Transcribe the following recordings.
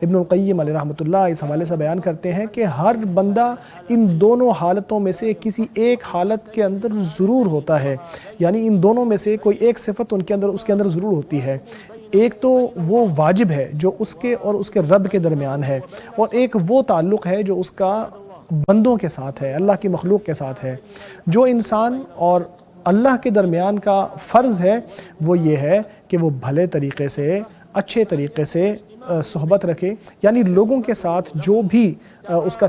ابن القیم علیہ رحمۃ اللہ اس حوالے سے بیان کرتے ہیں کہ ہر بندہ ان دونوں حالتوں میں سے کسی ایک حالت کے اندر ضرور ہوتا ہے، یعنی ان دونوں میں سے کوئی ایک صفت اس کے اندر ضرور ہوتی ہے۔ ایک تو وہ واجب ہے جو اس کے اور اس کے رب کے درمیان ہے، اور ایک وہ تعلق ہے جو اس کا بندوں کے ساتھ ہے، اللہ کی مخلوق کے ساتھ ہے۔ جو انسان اور اللہ کے درمیان کا فرض ہے وہ یہ ہے کہ وہ بھلے طریقے سے، اچھے طریقے سے صحبت رکھے، یعنی لوگوں کے ساتھ جو بھی اس کا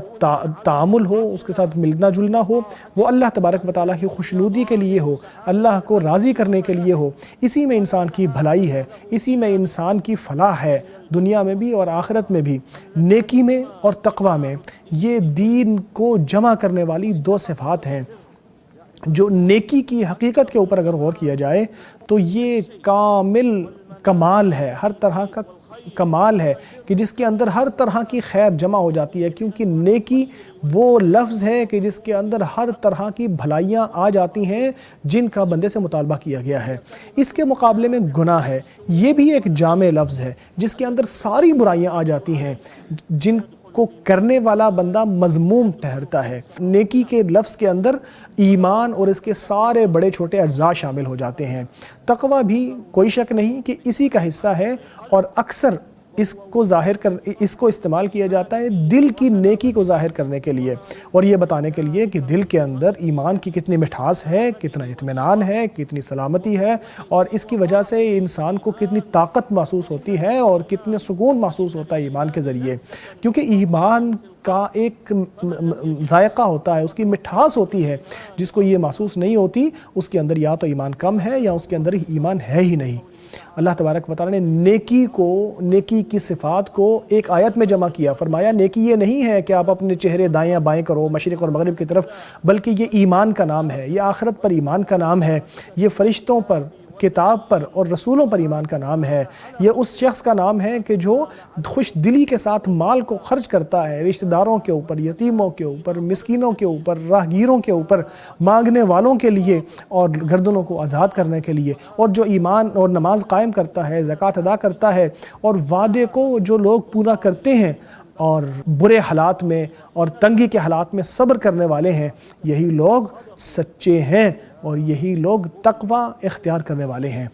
تعامل ہو، اس کے ساتھ ملنا جلنا ہو، وہ اللہ تبارک و تعالیٰ کی خوشنودی کے لیے ہو، اللہ کو راضی کرنے کے لیے ہو۔ اسی میں انسان کی بھلائی ہے، اسی میں انسان کی فلاح ہے، دنیا میں بھی اور آخرت میں بھی، نیکی میں اور تقوی میں۔ یہ دین کو جمع کرنے والی دو صفات ہیں۔ جو نیکی کی حقیقت کے اوپر اگر غور کیا جائے تو یہ کامل کمال ہے، ہر طرح کا کمال ہے کہ جس کے اندر ہر طرح کی خیر جمع ہو جاتی ہے، کیونکہ نیکی وہ لفظ ہے کہ جس کے اندر ہر طرح کی بھلائیاں آ جاتی ہیں جن کا بندے سے مطالبہ کیا گیا ہے۔ اس کے مقابلے میں گناہ ہے، یہ بھی ایک جامع لفظ ہے جس کے اندر ساری برائیاں آ جاتی ہیں جن کو کرنے والا بندہ مذموم ٹھہرتا ہے۔ نیکی کے لفظ کے اندر ایمان اور اس کے سارے بڑے چھوٹے اجزاء شامل ہو جاتے ہیں۔ تقوی بھی کوئی شک نہیں کہ اسی کا حصہ ہے، اور اکثر اس کو استعمال کیا جاتا ہے دل کی نیکی کو ظاہر کرنے کے لیے، اور یہ بتانے کے لیے کہ دل کے اندر ایمان کی کتنی مٹھاس ہے، کتنا اطمینان ہے، کتنی سلامتی ہے، اور اس کی وجہ سے انسان کو کتنی طاقت محسوس ہوتی ہے اور کتنے سکون محسوس ہوتا ہے ایمان کے ذریعے۔ کیونکہ ایمان کا ایک ذائقہ ہوتا ہے، اس کی مٹھاس ہوتی ہے، جس کو یہ محسوس نہیں ہوتی اس کے اندر یا تو ایمان کم ہے یا اس کے اندر ایمان ہے ہی نہیں۔ اللہ تبارک و تعالیٰ نے نیکی کی صفات کو ایک آیت میں جمع کیا، فرمایا نیکی یہ نہیں ہے کہ آپ اپنے چہرے دائیں بائیں کرو مشرق اور مغرب کی طرف، بلکہ یہ ایمان کا نام ہے، یہ آخرت پر ایمان کا نام ہے، یہ فرشتوں پر، کتاب پر اور رسولوں پر ایمان کا نام ہے۔ یہ اس شخص کا نام ہے کہ جو خوش دلی کے ساتھ مال کو خرچ کرتا ہے رشتہ داروں کے اوپر، یتیموں کے اوپر، مسکینوں کے اوپر، راہگیروں کے اوپر، مانگنے والوں کے لیے اور گردنوں کو آزاد کرنے کے لیے، اور جو ایمان اور نماز قائم کرتا ہے، زکوٰۃ ادا کرتا ہے، اور وعدے کو جو لوگ پورا کرتے ہیں اور برے حالات میں اور تنگی کے حالات میں صبر کرنے والے ہیں، یہی لوگ سچے ہیں اور یہی لوگ تقوی اختیار کرنے والے ہیں۔